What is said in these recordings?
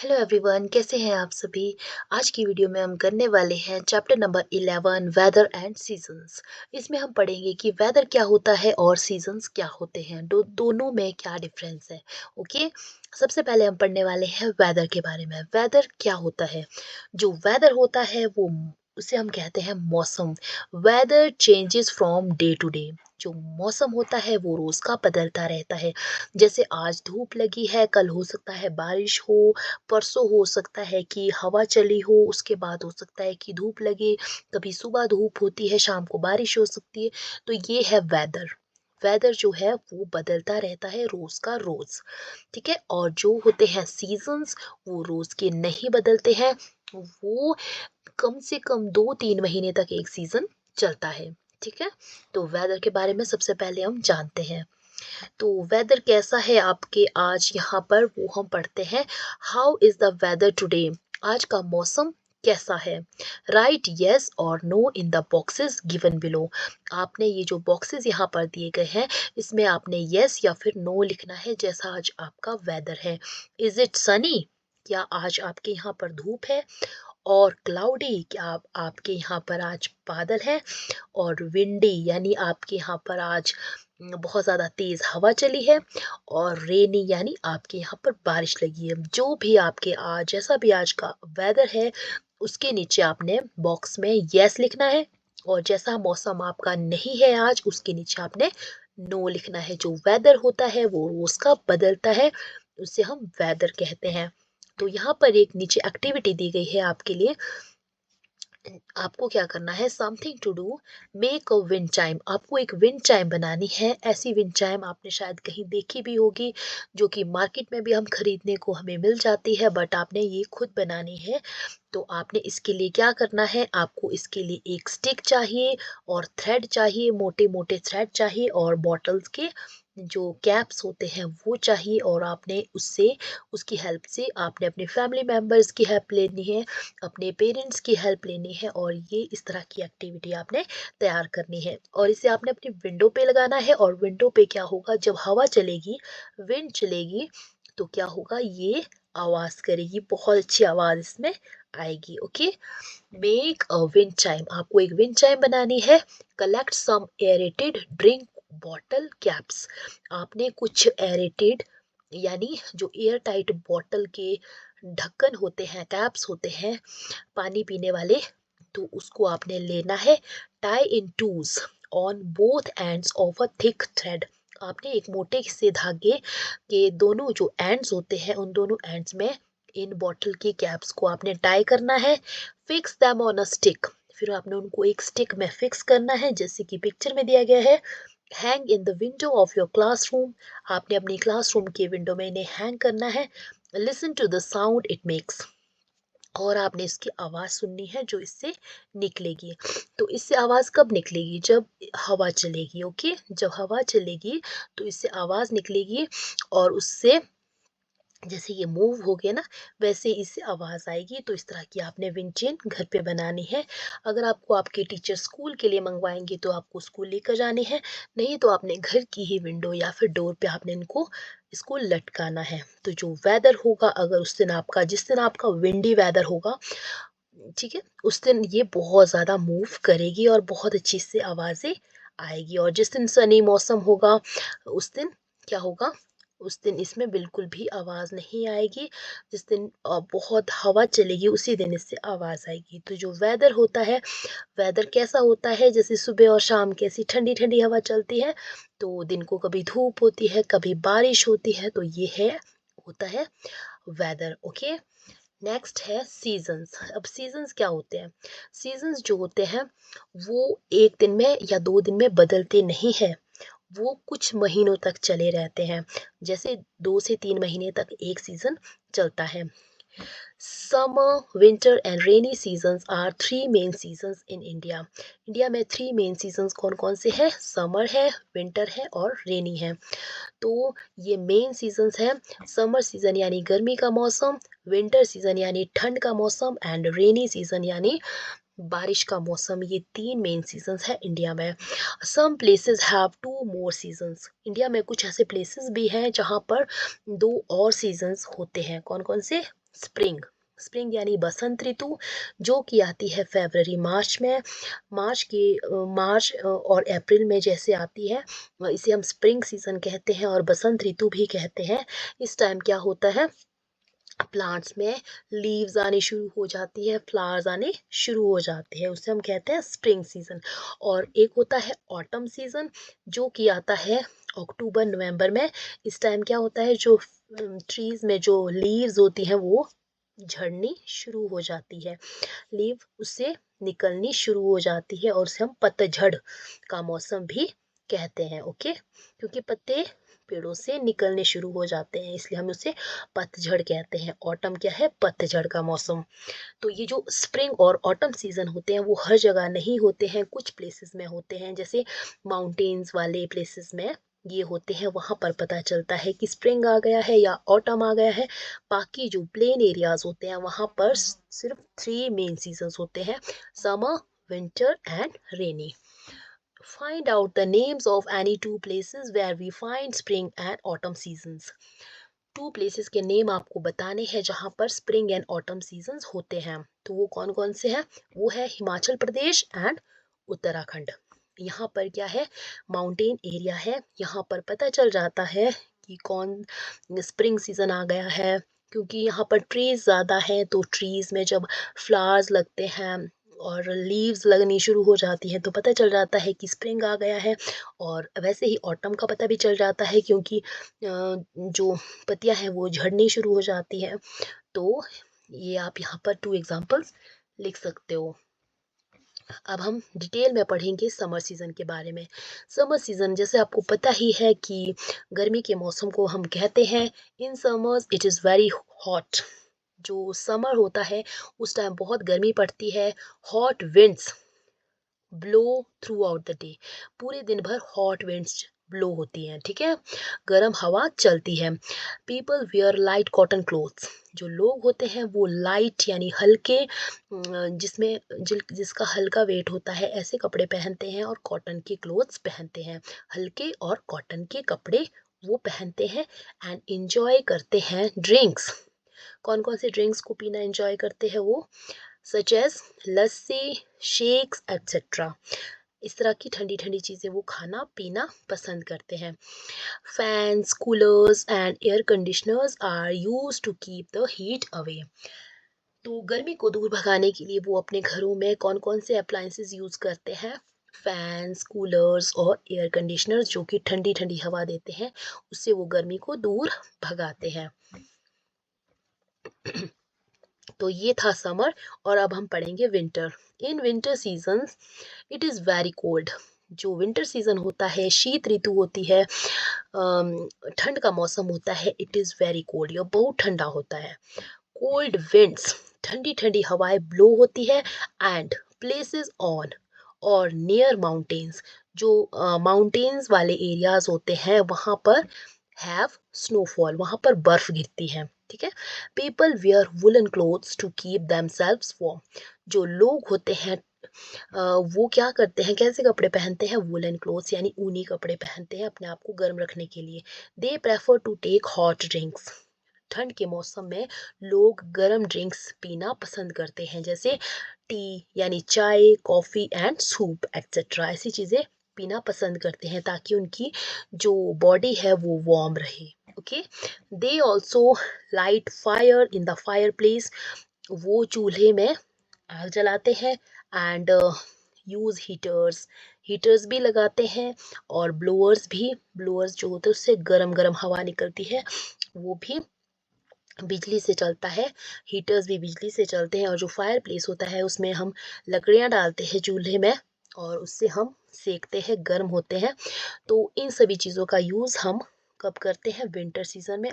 Hello everyone, कैसे हैं आप सभी। आज की वीडियो में हम करने वाले हैं chapter number 11 weather and seasons. इसमें हम पढ़ेंगे कि वेदर क्या होता है और सीजन्स क्या होते हैं, दोनों में क्या डिफरेंस है। ओके, सबसे पहले हम पढ़ने वाले हैं वेदर के बारे में। वेदर क्या होता है? जो वेदर होता है वो उसे हम कहते हैं मौसम। Weather changes from day to day. जो मौसम होता है वो रोज का बदलता रहता है। जैसे आज धूप लगी है, कल हो सकता है बारिश हो, परसों हो सकता है कि हवा चली हो, उसके बाद हो सकता है कि धूप लगे, कभी सुबह धूप होती है, शाम को बारिश हो सकती है। तो ये है वेदर। वेदर जो है वो बदलता रहता है रोज का रोज। ठीक है। और जो होते हैं सीजन्स, वो रोज के नहीं बदलते हैं। वो कम से कम 2-3 महीने तक एक सीजन चलता है। ठीक है। तो वेदर के बारे में सबसे पहले हम जानते हैं। तो वेदर कैसा है आपके आज यहाँ पर, वो हम पढ़ते हैं। How is the weather today? आज का मौसम कैसा है? राइट यस और no in the boxes given below. आपने ये जो बॉक्सेस यहाँ पर दिए गए हैं, इसमें आपने यस या फिर नो लिखना है, जैसा आज आपका वेदर है। Is it Sunny? क्या आज आपके यहाँ पर धूप है? और क्लाउडी, क्या आपके यहाँ पर आज बादल है? और विंडी, यानी आपके यहाँ पर आज बहुत ज़्यादा तेज़ हवा चली है। और रेनी, यानी आपके यहाँ पर बारिश लगी है। जो भी आपके आज, जैसा भी आज का वेदर है, उसके नीचे आपने बॉक्स में यस लिखना है। और जैसा मौसम आपका नहीं है आज, उसके नीचे आपने नो लिखना है। जो वेदर होता है वो रोज का बदलता है, उसे हम वेदर कहते हैं। तो यहाँ पर एक नीचे एक्टिविटी दी गई है आपके लिए। आपको क्या करना है, something to do, make a wind chime. आपको एक विंड चाइम बनानी है। ऐसी विंड चाइम आपने शायद कहीं देखी भी होगी, जो कि मार्केट में भी हम खरीदने को हमें मिल जाती है, बट आपने ये खुद बनानी है। तो आपने इसके लिए क्या करना है, आपको इसके लिए एक स्टिक चाहिए और थ्रेड चाहिए, मोटे मोटे थ्रेड चाहिए, और बॉटल्स के जो कैप्स होते हैं वो चाहिए। और आपने उससे, उसकी हेल्प से आपने अपने फैमिली मेम्बर्स की हेल्प लेनी है, अपने पेरेंट्स की हेल्प लेनी है, और ये इस तरह की एक्टिविटी आपने तैयार करनी है। और इसे आपने अपनी विंडो पे लगाना है। और विंडो पे क्या होगा, जब हवा चलेगी, विंड चलेगी, तो क्या होगा, ये आवाज करेगी, बहुत अच्छी आवाज इसमें आएगी। Okay, make a wind chime. आपको एक विंड चाइम बनानी है। Collect some aerated drink bottle caps. आपने कुछ एरेटेड, यानी जो एयर टाइट बॉटल के ढक्कन होते हैं, कैप्स होते हैं पानी पीने वाले, तो उसको आपने लेना है। Tie in twos on both ends of a thick thread. आपने एक मोटे से धागे के दोनों जो एंड्स होते हैं, उन दोनों एंड्स में इन बॉटल की कैप्स को आपने टाई करना है। Fix them on a stick. फिर आपने उनको एक स्टिक में फिक्स करना है, जैसे कि पिक्चर में दिया गया है। Hang in the window of your classroom. आपने अपनी क्लासरूम के विंडो में इन्हें हैंग करना है। Listen to the sound it makes. और आपने इसकी आवाज सुननी है जो इससे निकलेगी। तो इससे आवाज कब निकलेगी, जब हवा चलेगी। ओके, जब हवा चलेगी तो इससे आवाज निकलेगी, और उससे जैसे ये मूव हो गया ना, वैसे इससे आवाज आएगी। तो इस तरह की आपने विंड चेन घर पे बनानी है। अगर आपको आपके टीचर स्कूल के लिए मंगवाएंगे तो आपको स्कूल लेकर जानी है, नहीं तो आपने घर की ही विंडो या फिर डोर पे आपने इनको, इसको लटकाना है। तो जो वेदर होगा, अगर उस दिन आपका, जिस दिन आपका विंडी वेदर होगा, ठीक है, उस दिन ये बहुत ज्यादा मूव करेगी और बहुत अच्छी से आवाजें आएगी। और जिस दिन सनी मौसम होगा, उस दिन क्या होगा, उस दिन इसमें बिल्कुल भी आवाज नहीं आएगी। जिस दिन बहुत हवा चलेगी, उसी दिन इससे आवाज आएगी। तो जो वेदर होता है, वेदर कैसा होता है, जैसे सुबह और शाम कैसी ठंडी ठंडी हवा चलती है, तो दिन को कभी धूप होती है, कभी बारिश होती है। तो ये है, होता है वेदर। ओके, नेक्स्ट है सीजन्स। अब सीजन्स क्या होते हैं? सीजन्स जो होते हैं वो एक दिन में या 2 दिन में बदलते नहीं है, वो कुछ महीनों तक चले रहते हैं। जैसे 2 से 3 महीने तक एक सीजन चलता है। Summer, winter and rainy seasons are three main seasons in India. India में 3 मेन सीजन्स कौन कौन से हैं? समर है, विंटर है और रेनी है। तो ये मेन सीजन्स हैं। समर सीजन यानी गर्मी का मौसम, विंटर सीजन यानी ठंड का मौसम, एंड रेनी सीजन यानी बारिश का मौसम। ये 3 मेन सीजन्स है इंडिया में। Some places have 2 more seasons. India में कुछ ऐसे प्लेसेस भी हैं जहाँ पर 2 और सीजन्स होते हैं। कौन कौन से? स्प्रिंग। स्प्रिंग यानी बसंत ऋतु, जो कि आती है फरवरी मार्च में। मार्च और अप्रैल में जैसे आती है, इसे हम स्प्रिंग सीजन कहते हैं और बसंत ऋतु भी कहते हैं। इस टाइम क्या होता है, प्लांट्स में लीव्स आने शुरू हो जाती है, फ्लावर्स आने शुरू हो जाते हैं, उसे हम कहते हैं स्प्रिंग सीजन। और एक होता है ऑटम सीजन, जो कि आता है अक्टूबर नवंबर में। इस टाइम क्या होता है, जो ट्रीज में जो लीव्स होती हैं वो झड़नी शुरू हो जाती है, लीव उससे निकलनी शुरू हो जाती है, और उसे हम पतझड़ का मौसम भी कहते हैं। ओके, क्योंकि पत्ते पेड़ों से निकलने शुरू हो जाते हैं, इसलिए हम उसे पतझड़ कहते हैं। ऑटम क्या है, पतझड़ का मौसम। तो ये जो स्प्रिंग और ऑटम सीजन होते हैं वो हर जगह नहीं होते हैं, कुछ प्लेसेस में होते हैं, जैसे माउंटेन्स वाले प्लेसेस में ये होते हैं, वहां पर पता चलता है कि स्प्रिंग आ गया है या ऑटम आ गया है। बाकी जो प्लेन एरियाज होते हैं वहां पर सिर्फ 3 मेन सीजन्स होते हैं, summer, winter and rainy. Find out the names of any two places where we find spring and autumn seasons. 2 places के नेम आपको बताने हैं जहां पर स्प्रिंग एंड ऑटम सीजन्स होते हैं। तो वो कौन कौन से हैं, वो है हिमाचल प्रदेश एंड उत्तराखंड। यहाँ पर क्या है, माउंटेन एरिया है, यहाँ पर पता चल जाता है कि कौन स्प्रिंग सीजन आ गया है, क्योंकि यहाँ पर ट्रीज ज़्यादा हैं, तो ट्रीज में जब फ्लावर्स लगते हैं और लीव्स लगनी शुरू हो जाती हैं तो पता चल जाता है कि स्प्रिंग आ गया है। और वैसे ही ऑटम का पता भी चल जाता है, क्योंकि जो पत्तियां हैं वो झड़नी शुरू हो जाती हैं। तो ये आप यहाँ पर 2 एग्जांपल्स लिख सकते हो। अब हम डिटेल में पढ़ेंगे समर सीजन के बारे में। समर सीजन जैसे आपको पता ही है कि गर्मी के मौसम को हम कहते हैं, in summers it is very hot. जो समर होता है उस टाइम बहुत गर्मी पड़ती है। Hot winds blow through out the day, पूरे दिन भर हॉट विंड्स ब्लो होती हैं, ठीक है, गर्म हवा चलती है। People wear light cotton clothes, जो लोग होते हैं वो लाइट यानी हल्के, जिसका हल्का वेट होता है, ऐसे कपड़े पहनते हैं, और कॉटन के क्लोथ्स पहनते हैं, हल्के और कॉटन के कपड़े वो पहनते हैं। एंड इंजॉय करते हैं ड्रिंक्स। कौन कौन से ड्रिंक्स को पीना एंजॉय करते हैं वो, सच एज लस्सी, शेक्स एटसेट्रा। इस तरह की ठंडी ठंडी चीज़ें वो खाना पीना पसंद करते हैं। Fans, coolers and air conditioners are use to keep the heat away. तो गर्मी को दूर भगाने के लिए वो अपने घरों में कौन कौन से अप्लायंसेस यूज करते हैं, फैंस, कूलर्स और एयर कंडीशनर्स, जो कि ठंडी ठंडी हवा देते हैं, उससे वो गर्मी को दूर भगाते हैं। तो ये था समर, और अब हम पढ़ेंगे winter. In winter season it is very cold. जो विंटर सीजन होता है, शीत ऋतु होती है, ठंड का मौसम होता है, इट इज़ वेरी कोल्ड, यह बहुत ठंडा होता है। कोल्ड विंड्स, ठंडी ठंडी हवाएं ब्लो होती है, एंड प्लेसेस ऑन और नियर माउंटेन्स, जो माउंटेन्स वाले एरियाज होते हैं वहाँ पर हैव स्नोफॉल, वहाँ पर बर्फ गिरती है, ठीक है। People wear woollen clothes to keep themselves warm, जो लोग होते हैं वो क्या करते हैं, कैसे कपड़े पहनते हैं, वुलन क्लोथ्स यानी ऊनी कपड़े पहनते हैं अपने आप को गर्म रखने के लिए। They prefer to take hot drinks, ठंड के मौसम में लोग गर्म ड्रिंक्स पीना पसंद करते हैं, जैसे टी यानी चाय, कॉफ़ी एंड सूप एटसेट्रा, ऐसी चीज़ें पीना पसंद करते हैं ताकि उनकी जो बॉडी है वो वार्म रहे। Okay, they also light fire in the fire place, वो चूल्हे में आग जलाते हैं, एंड यूज़ हीटर्स, हीटर्स भी लगाते हैं, और ब्लोअर्स भी, ब्लोअर्स जो होते हैं उससे गरम गरम हवा निकलती है, वो भी बिजली से चलता है। हीटर्स भी बिजली से चलते हैं, और जो फायर प्लेस होता है उसमें हम लकड़ियाँ डालते हैं चूल्हे में, और उससे हम सेकते हैं, गर्म होते हैं। तो इन सभी चीज़ों का यूज़ हम कब करते हैं, विंटर सीजन में,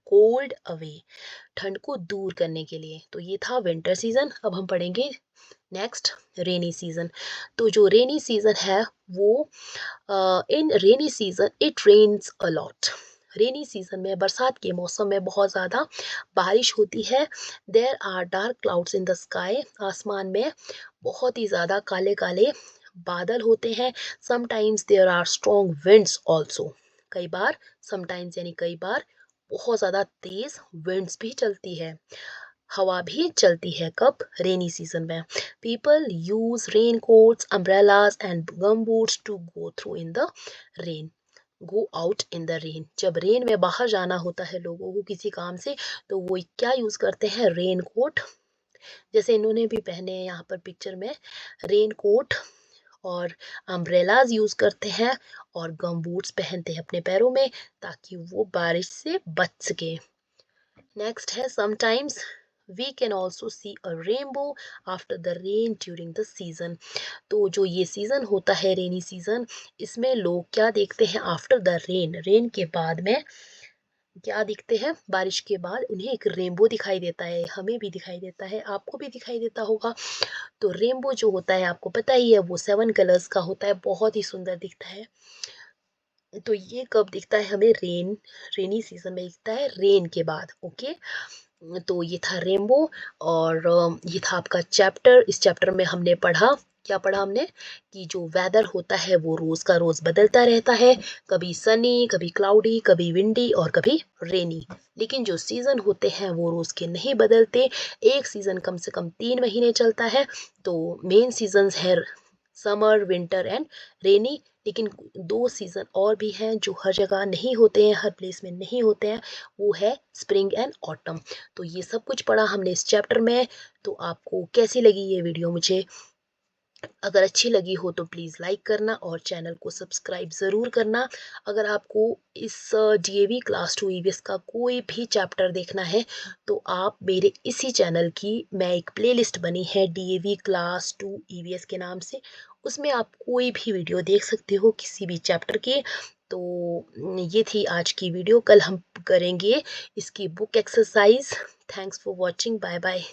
कोल्ड अवे, ठंड को दूर करने के लिए। तो ये था विंटर सीजन। अब हम पढ़ेंगे नेक्स्ट रेनी सीजन। तो जो रेनी सीजन है वो, in rainy season it rains a lot. Rainy season में, बरसात के मौसम में बहुत ज़्यादा बारिश होती है। There are dark clouds in the sky, आसमान में बहुत ही ज़्यादा काले काले बादल होते हैं। Sometimes there are strong winds also, कई बार, समटाइम्स यानी कई बार, बहुत ज़्यादा तेज़ विंड्स भी चलती है, हवा भी चलती है। कब? रेनी सीजन में। People use rain coats, umbrellas and gum boots to go through in the rain. Go out in the rain, जब रेन में बाहर जाना होता है लोगों को किसी काम से, तो वो क्या यूज करते हैं? Rain coat. जैसे इन्होंने भी पहने हैं यहाँ पर पिक्चर में, रेन कोट और अम्ब्रेलाज यूज करते हैं और गम बूट्स पहनते हैं अपने पैरों में ताकि वो बारिश से बच सके। नेक्स्ट है sometimes we can also see a rainbow after the rain during the season. तो जो ये सीजन होता है रेनी सीजन, इसमें लोग क्या देखते हैं? आफ्टर द रेन, रेन के बाद में क्या दिखते हैं? बारिश के बाद उन्हें एक रेनबो दिखाई देता है, हमें भी दिखाई देता है, आपको भी दिखाई देता होगा। तो रेनबो जो होता है आपको पता ही है, वो 7 कलर्स का होता है, बहुत ही सुंदर दिखता है। तो ये कब दिखता है हमें? रेनी सीजन में दिखता है, रेन के बाद। ओके, तो ये था रेनबो। और ये था आपका चैप्टर। इस चैप्टर में हमने पढ़ा, क्या पढ़ा हमने? कि जो वेदर होता है वो रोज का रोज बदलता रहता है, कभी सनी, कभी क्लाउडी, कभी विंडी और कभी रेनी। लेकिन जो सीजन होते हैं वो रोज के नहीं बदलते। एक सीजन कम से कम 3 महीने चलता है। तो मेन सीजन है समर, विंटर एंड रेनी। लेकिन 2 सीजन और भी हैं जो हर जगह नहीं होते हैं, हर प्लेस में नहीं होते हैं, वो है स्प्रिंग एंड ऑटम। तो ये सब कुछ पढ़ा हमने इस चैप्टर में। तो आपको कैसी लगी ये वीडियो? मुझे अगर अच्छी लगी हो तो प्लीज़ लाइक करना और चैनल को सब्सक्राइब ज़रूर करना। अगर आपको इस डीएवी क्लास 2 ईवीएस का कोई भी चैप्टर देखना है तो आप मेरे इसी चैनल की, मैं एक प्लेलिस्ट बनी है डीएवी क्लास 2 ईवीएस के नाम से, उसमें आप कोई भी वीडियो देख सकते हो किसी भी चैप्टर की। तो ये थी आज की वीडियो। कल हम करेंगे इसकी book exercise. Thanks for watching. Bye bye.